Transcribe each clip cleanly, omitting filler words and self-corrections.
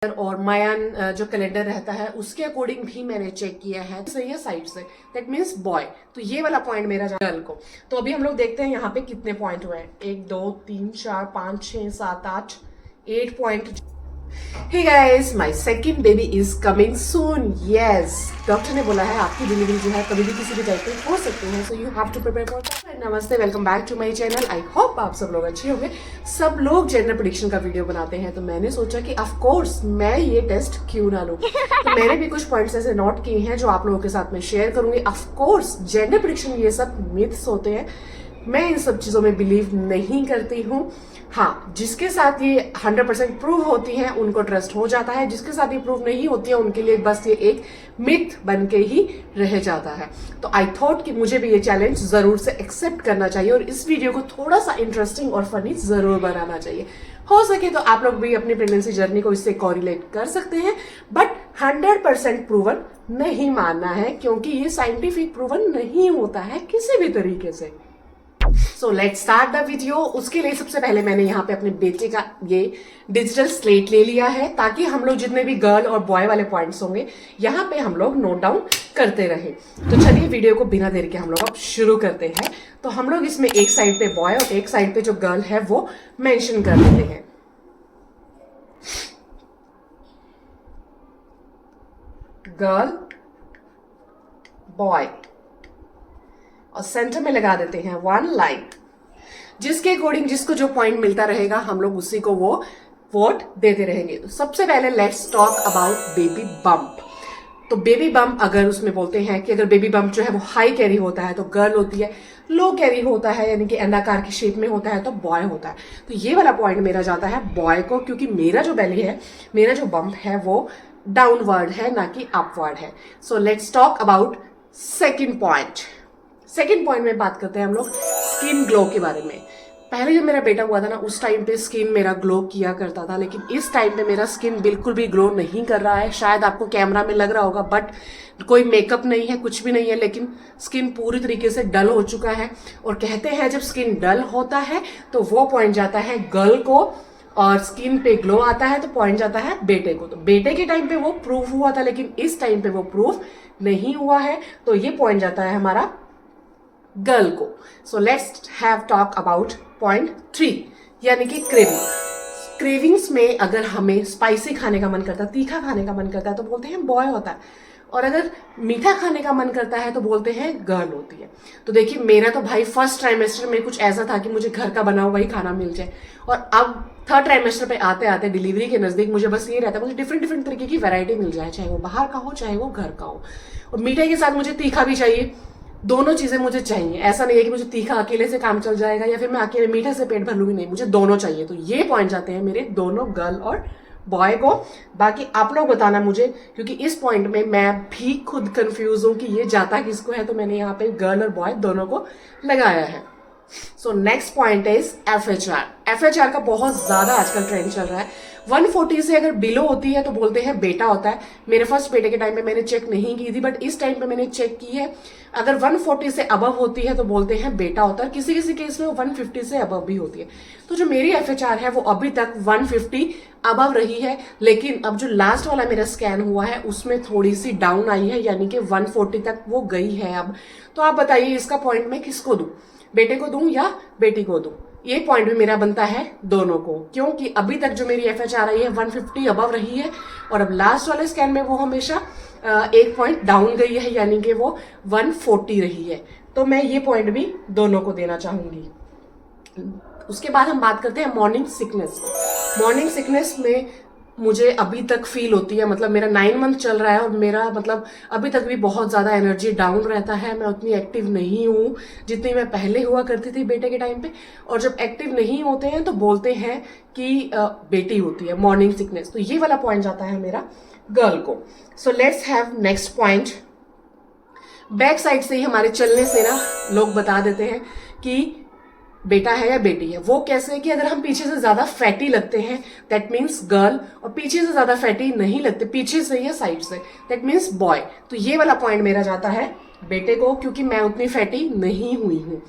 और मायन जो कैलेंडर रहता है उसके अकॉर्डिंग भी मैंने चेक किया है, सही है साइड से, दैट मीन्स बॉय। तो ये वाला पॉइंट मेरा गर्ल को। तो अभी हम लोग देखते हैं यहाँ पे कितने पॉइंट हुए हैं। 1 2 3 4 5 6 7 8 8 point. Hey guys, my second baby is coming soon. Yes, doctor ने बोला है आपकी डिलीवरी जो है कभी भी किसी भी टाइप पे हो सकती है, so you have to prepare for that. नमस्ते, welcome back to my channel. I hope आप सब लोग अच्छे होंगे। सब लोग जेंडर प्रेडिक्शन का वीडियो बनाते हैं, तो मैंने सोचा कि ऑफ कोर्स मैं ये टेस्ट क्यों ना लूं। तो मैंने भी कुछ पॉइंट्स ऐसे नोट किए हैं जो आप लोगों के साथ में शेयर करूंगी। ऑफ कोर्स जेंडर प्रेडिक्शन ये सब मिथ्स होते हैं, मैं इन सब चीजों में बिलीव नहीं करती हूँ। हाँ, जिसके साथ ये 100% प्रूव होती है उनको ट्रस्ट हो जाता है, जिसके साथ ये प्रूव नहीं होती है उनके लिए बस ये एक मिथ बन के ही रह जाता है। तो आई थॉट कि मुझे भी ये चैलेंज जरूर से एक्सेप्ट करना चाहिए और इस वीडियो को थोड़ा सा इंटरेस्टिंग और फनी जरूर बनाना चाहिए। हो सके तो आप लोग भी अपनी प्रेगनेंसी जर्नी को इससे कोरिलेट कर सकते हैं, बट 100% प्रूवन नहीं मानना है, क्योंकि ये साइंटिफिक प्रूवन नहीं होता है किसी भी तरीके से। So let's start the video. उसके लिए सबसे पहले मैंने यहाँ पे अपने बेटे का ये डिजिटल स्लेट ले लिया है, ताकि हम लोग जितने भी गर्ल और बॉय वाले पॉइंट्स होंगे यहाँ पे हम लोग नोट डाउन करते रहे। तो चलिए वीडियो को बिना देर के हम लोग अब शुरू करते हैं। तो हम लोग इसमें एक साइड पे बॉय और एक साइड पे जो गर्ल है वो मेंशन कर देते हैं। गर्ल, बॉय, और सेंटर में लगा देते हैं 1 लाइन, जिसके अकॉर्डिंग जिसको जो पॉइंट मिलता रहेगा हम लोग उसी को वो वोट देते रहेंगे। तो सबसे पहले let's talk about baby bump. तो बेबी बम्प अगर उसमें बोलते हैं कि अगर बेबी बम्प जो है वो हाई कैरी होता है तो गर्ल होती है, लो कैरी होता है यानी कि अंडाकार की शेप में होता है तो बॉय होता है। तो ये वाला पॉइंट मेरा जाता है बॉय को, क्योंकि मेरा जो बेली है, मेरा जो बम्प है वो डाउनवर्ड है ना कि अपवर्ड है। So let's talk about second point. Second point में बात करते हैं हम लोग स्किन ग्लो के बारे में। पहले जब मेरा बेटा हुआ था ना उस टाइम पे स्किन मेरा ग्लो किया करता था, लेकिन इस टाइम पे मेरा स्किन बिल्कुल भी ग्लो नहीं कर रहा है। शायद आपको कैमरा में लग रहा होगा, बट कोई मेकअप नहीं है, कुछ भी नहीं है, लेकिन स्किन पूरी तरीके से डल हो चुका है। और कहते हैं जब स्किन डल होता है तो वो पॉइंट जाता है गर्ल को, और स्किन पे ग्लो आता है तो पॉइंट जाता है बेटे को। तो बेटे के टाइम पे वो प्रूफ हुआ था, लेकिन इस टाइम पे वो प्रूफ नहीं हुआ है, तो ये पॉइंट जाता है हमारा गर्ल को। So let's have talk about point 3, यानी कि क्रेविंग। क्रेविंग्स में अगर हमें स्पाइसी खाने का मन करता है, तीखा खाने का मन करता है तो बोलते हैं बॉय होता है, और अगर मीठा खाने का मन करता है तो बोलते हैं गर्ल होती है। तो देखिए मेरा तो भाई फर्स्ट ट्राइमेस्टर में कुछ ऐसा था कि मुझे घर का बना हुआ ही खाना मिल जाए, और अब थर्ड ट्राइमेस्टर पे आते आते डिलीवरी के नजदीक मुझे बस ये रहता है मुझे डिफरेंट डिफरेंट तरीके की वैरायटी मिल जाए, चाहे वो बाहर का हो चाहे वो घर का हो। और मीठे के साथ मुझे तीखा भी चाहिए, दोनों चीजें मुझे चाहिए। ऐसा नहीं है कि मुझे तीखा अकेले से काम चल जाएगा या फिर मैं अकेले मीठे से पेट भर लूंगी, नहीं, मुझे दोनों चाहिए। तो ये पॉइंट जाते हैं मेरे दोनों गर्ल और बॉय को। बाकी आप लोग बताना मुझे, क्योंकि इस पॉइंट में मैं भी खुद कंफ्यूज हूं कि ये जाता किसको है, तो मैंने यहाँ पे गर्ल और बॉय दोनों को लगाया है। So next point is FHR। FHR का बहुत ज्यादा आजकल ट्रेंड चल रहा है। 140 से अगर बिलो होती है तो बोलते हैं बेटा होता है। मेरे फर्स्ट बेटे के टाइम पे मैंने चेक नहीं की थी, बट इस टाइम पे मैंने चेक की है। अगर 140 से अबव होती है तो बोलते हैं बेटा होता है, किसी किसी केस में 150 से अबव भी होती है। तो जो मेरी FHR है वो अभी तक 150 अबव रही है, लेकिन अब जो लास्ट वाला मेरा स्कैन हुआ है उसमें थोड़ी सी डाउन आई है, यानी कि 140 तक वो गई है अब। तो आप बताइए इसका पॉइंट मैं किसको दूं, बेटे को दूं या बेटी को दूं? ये पॉइंट भी मेरा बनता है दोनों को, क्योंकि अभी तक जो मेरी FHR आई है 150 अबव रही है, और अब लास्ट वाले स्कैन में वो हमेशा 1 पॉइंट डाउन गई है, यानी कि वो 140 रही है। तो मैं ये पॉइंट भी दोनों को देना चाहूंगी। उसके बाद हम बात करते हैं मॉर्निंग सिकनेस। मॉर्निंग सिकनेस में मुझे अभी तक फील होती है, मतलब मेरा 9 मंथ चल रहा है और मेरा मतलब अभी तक भी बहुत ज्यादा एनर्जी डाउन रहता है। मैं उतनी एक्टिव नहीं हूँ जितनी मैं पहले हुआ करती थी बेटे के टाइम पे, और जब एक्टिव नहीं होते हैं तो बोलते हैं कि बेटी होती है, मॉर्निंग सिकनेस। तो ये वाला पॉइंट जाता है मेरा गर्ल को। So let's have next point. Back side से ही हमारे चलने से ना लोग बता देते हैं कि बेटा है या बेटी है। वो कैसे कि अगर हम पीछे से ज्यादा फैटी लगते हैं दैट मीन्स गर्ल, और पीछे से ज्यादा फैटी नहीं लगते, पीछे से या साइड से, दैट मीन्स बॉय। तो ये वाला पॉइंट मेरा जाता है बेटे को, क्योंकि मैं उतनी फैटी नहीं हुई हूं।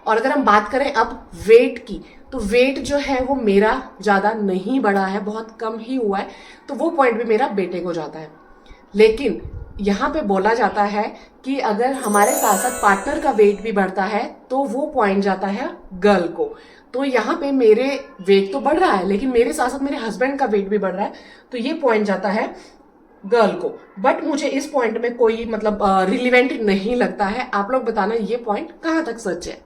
और अगर हम बात करें अब वेट की, तो वेट जो है वो मेरा ज्यादा नहीं बढ़ा है, बहुत कम ही हुआ है, तो वो पॉइंट भी मेरा बेटे को जाता है। लेकिन यहाँ पे बोला जाता है कि अगर हमारे साथ साथ पार्टनर का वेट भी बढ़ता है तो वो पॉइंट जाता है गर्ल को। तो यहाँ पे मेरे वेट तो बढ़ रहा है लेकिन मेरे साथ साथ मेरे हस्बैंड का वेट भी बढ़ रहा है, तो ये पॉइंट जाता है गर्ल को। बट मुझे इस पॉइंट में कोई मतलब रिलीवेंट नहीं लगता है। आप लोग बताना ये पॉइंट कहाँ तक सच है।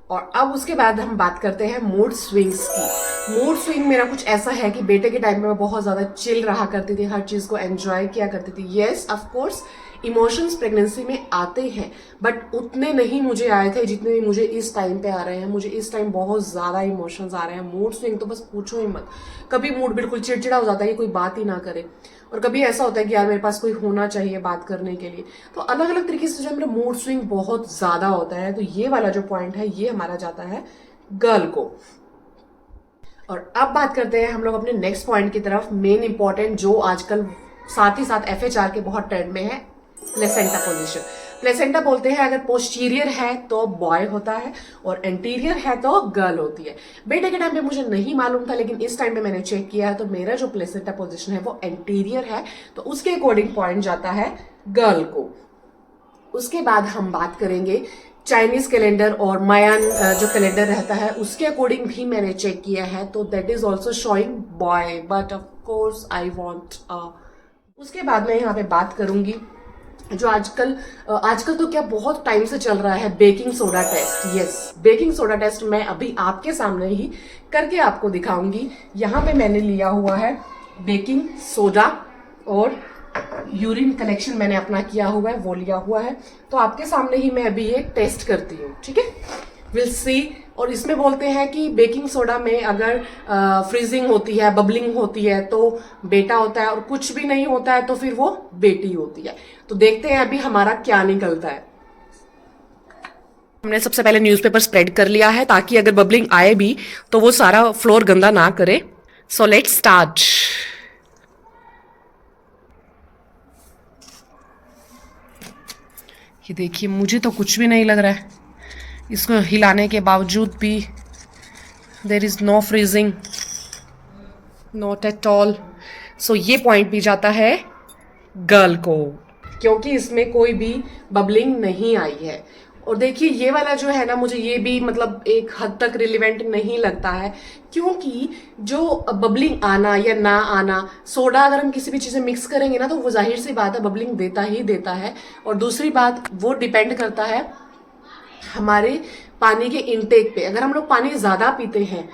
और अब उसके बाद हम बात करते हैं मूड स्विंग्स की। मूड स्विंग मेरा कुछ ऐसा है कि बेटे के टाइम में मैं बहुत ज्यादा चिल रहा करती थी, हर चीज को एंजॉय किया करती थी। Yes of course emotions pregnancy में आते हैं, बट उतने नहीं मुझे आए थे जितने मुझे इस टाइम पे आ रहे हैं। मुझे इस टाइम बहुत ज्यादा इमोशंस आ रहे हैं। मूड स्विंग तो बस पूछो ही मत। कभी मूड बिल्कुल चिड़चिड़ा हो जाता है कि कोई बात ही ना करे, और कभी ऐसा होता है कि यार मेरे पास कोई होना चाहिए बात करने के लिए। तो अलग अलग तरीके से जो मेरा मूड स्विंग बहुत ज्यादा होता है। तो ये वाला जो पॉइंट है ये हमारा जाता है गर्ल को। और अब बात करते हैं हम लोग अपने नेक्स्ट पॉइंट की तरफ, मेन इंपॉर्टेंट जो आजकल साथ ही साथ FHR के बहुत ट्रेंड में है, प्लेसेंटा पोजीशन। प्लेसेंटा बोलते हैं अगर पोस्टीरियर है तो बॉय होता है और एंटीरियर है तो गर्ल होती है। बेटे के टाइम पे मुझे नहीं मालूम था, लेकिन इस टाइम पे मैंने चेक किया है तो मेरा जो प्लेसेंटा पोजीशन है वो एंटीरियर है, तो उसके अकॉर्डिंग पॉइंट जाता है गर्ल को। उसके बाद हम बात करेंगे चाइनीज कैलेंडर और मायान जो कैलेंडर रहता है उसके अकॉर्डिंग भी मैंने चेक किया है, तो that is also showing boy, but of course I want. उसके बाद मैं यहाँ पे बात करूंगी जो आजकल तो क्या बहुत टाइम से चल रहा है, baking soda test. Yes, baking soda test मैं अभी आपके सामने ही करके आपको दिखाऊंगी। यहाँ पे मैंने लिया हुआ है बेकिंग सोडा और यूरिन कलेक्शन मैंने अपना किया हुआ है, वो लिया हुआ है। तो आपके सामने ही मैं अभी ये टेस्ट करती हूँ, ठीक है, विल सी। और इसमें बोलते हैं कि बेकिंग सोडा में अगर फ्रीजिंग होती है, बबलिंग होती है तो बेटा होता है, और कुछ भी नहीं होता है तो फिर वो बेटी होती है। तो देखते हैं अभी हमारा क्या निकलता है। हमने सबसे पहले न्यूज़पेपर स्प्रेड कर लिया है ताकि अगर बबलिंग आए भी तो वो सारा फ्लोर गंदा ना करे। So let's start. ये देखिए, मुझे तो कुछ भी नहीं लग रहा है, इसको हिलाने के बावजूद भी there is no freezing, not at all. So ये पॉइंट भी जाता है गर्ल को, क्योंकि इसमें कोई भी बबलिंग नहीं आई है। और देखिए ये वाला जो है ना, मुझे ये भी मतलब एक हद तक रिलेवेंट नहीं लगता है, क्योंकि जो बबलिंग आना या ना आना, सोडा अगर हम किसी भी चीज़ में मिक्स करेंगे ना तो वो जाहिर सी बात है बबलिंग देता ही देता है। और दूसरी बात, वो डिपेंड करता है हमारे पानी के इनटेक पे। अगर हम लोग पानी ज़्यादा पीते हैं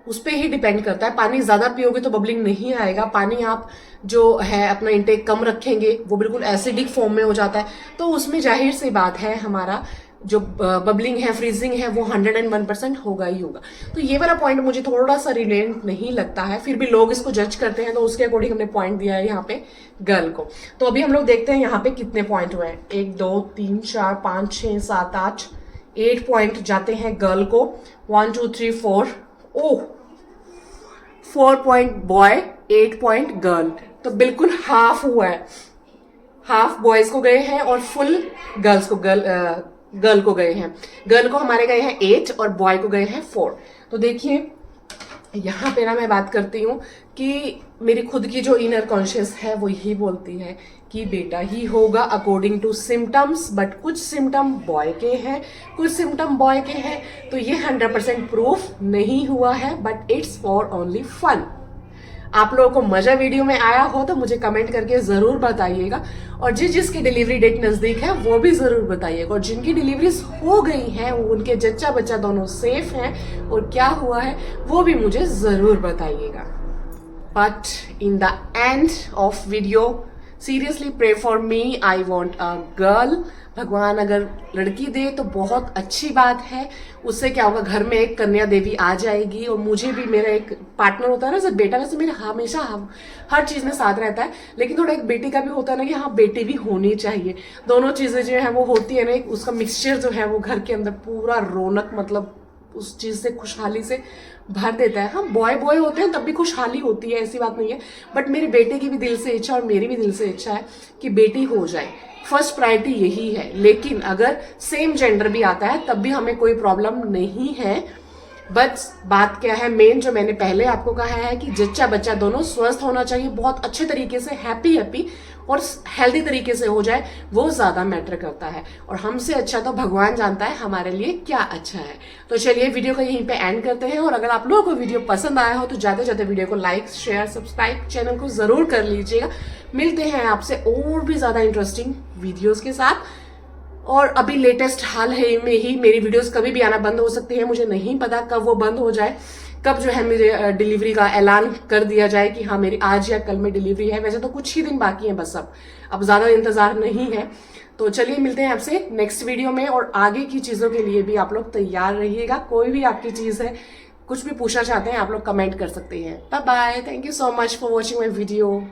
उस पर ही डिपेंड करता है। पानी ज़्यादा पियोगे तो बबलिंग नहीं आएगा। पानी आप जो है अपना इंटेक कम रखेंगे वो बिल्कुल एसिडिक फॉर्म में हो जाता है, तो उसमें जाहिर सी बात है हमारा जो बबलिंग है, फ्रीजिंग है, वो 101% होगा ही होगा। तो ये वाला पॉइंट मुझे थोड़ा सा रिलेवेंट नहीं लगता है, फिर भी लोग इसको जज करते हैं तो उसके अकॉर्डिंग हमने पॉइंट दिया है यहाँ पे गर्ल को। तो अभी हम लोग देखते हैं यहाँ पे कितने पॉइंट हुए हैं। 1 2 3 4 5 6 7 8 8 पॉइंट जाते हैं गर्ल को। 1 2 3 4 ओह 4 पॉइंट बॉय, 8 पॉइंट गर्ल। तो बिल्कुल हाफ हुआ है, हाफ बॉयज को गए हैं और फुल गर्ल्स को गर्ल को गए हैं। गर्ल को हमारे गए हैं 8 और बॉय को गए हैं 4। तो देखिए यहाँ पे ना मैं बात करती हूँ कि मेरी खुद की जो इनर कॉन्शियस है वो यही बोलती है कि बेटा ही होगा अकॉर्डिंग टू सिम्टम्स, बट कुछ सिम्टम बॉय के हैं, कुछ सिम्टम बॉय के हैं। तो ये 100% प्रूफ नहीं हुआ है, but it's for only fun. आप लोगों को मजा वीडियो में आया हो तो मुझे कमेंट करके जरूर बताइएगा, और जिसकी डिलीवरी डेट नजदीक है वो भी जरूर बताइएगा, और जिनकी डिलीवरीज हो गई हैं उनके जच्चा बच्चा दोनों सेफ हैं और क्या हुआ है वो भी मुझे जरूर बताइएगा। But in the end of video seriously pray for me, I want a girl. भगवान अगर लड़की दे तो बहुत अच्छी बात है, उससे क्या होगा घर में एक कन्या देवी आ जाएगी, और मुझे भी मेरा एक पार्टनर होता है ना, जैसे बेटा वैसे मेरा हमेशा हर चीज़ में साथ रहता है, लेकिन थोड़ा एक बेटी का भी होता है ना कि हाँ बेटी भी होनी चाहिए। दोनों चीज़ें जो है वो होती है ना, एक उसका मिक्सचर जो है वो घर के अंदर पूरा रौनक मतलब उस चीज़ से खुशहाली से भर देता है। हम बॉय बॉय होते हैं तब भी खुशहाली होती है, ऐसी बात नहीं है। बट मेरे बेटे की भी दिल से इच्छा और मेरी भी दिल से इच्छा है कि बेटी हो जाए, फर्स्ट प्रायोरिटी यही है। लेकिन अगर सेम जेंडर भी आता है तब भी हमें कोई प्रॉब्लम नहीं है। बस बात क्या है, मेन जो मैंने पहले आपको कहा है कि जच्चा बच्चा दोनों स्वस्थ होना चाहिए, बहुत अच्छे तरीके से हैप्पी और हेल्दी तरीके से हो जाए, वो ज्यादा मैटर करता है। और हमसे अच्छा तो भगवान जानता है हमारे लिए क्या अच्छा है। तो चलिए वीडियो को यहीं पे एंड करते हैं। और अगर आप लोगों को वीडियो पसंद आया हो तो जाते जाते वीडियो को लाइक शेयर सब्सक्राइब चैनल को जरूर कर लीजिएगा। मिलते हैं आपसे और भी ज्यादा इंटरेस्टिंग वीडियोज के साथ। और अभी लेटेस्ट हाल है में ही मेरी वीडियोस कभी भी आना बंद हो सकती है, मुझे नहीं पता कब वो बंद हो जाए, कब जो है मेरे डिलीवरी का ऐलान कर दिया जाए कि हाँ मेरी आज या कल में डिलीवरी है। वैसे तो कुछ ही दिन बाकी है बस, अब ज्यादा इंतजार नहीं है। तो चलिए मिलते हैं आपसे नेक्स्ट वीडियो में। और आगे की चीजों के लिए भी आप लोग तैयार रहिएगा। कोई भी आपकी चीज है, कुछ भी पूछना चाहते हैं आप लोग कमेंट कर सकते हैं। Bye bye, thank you so much for watching my video.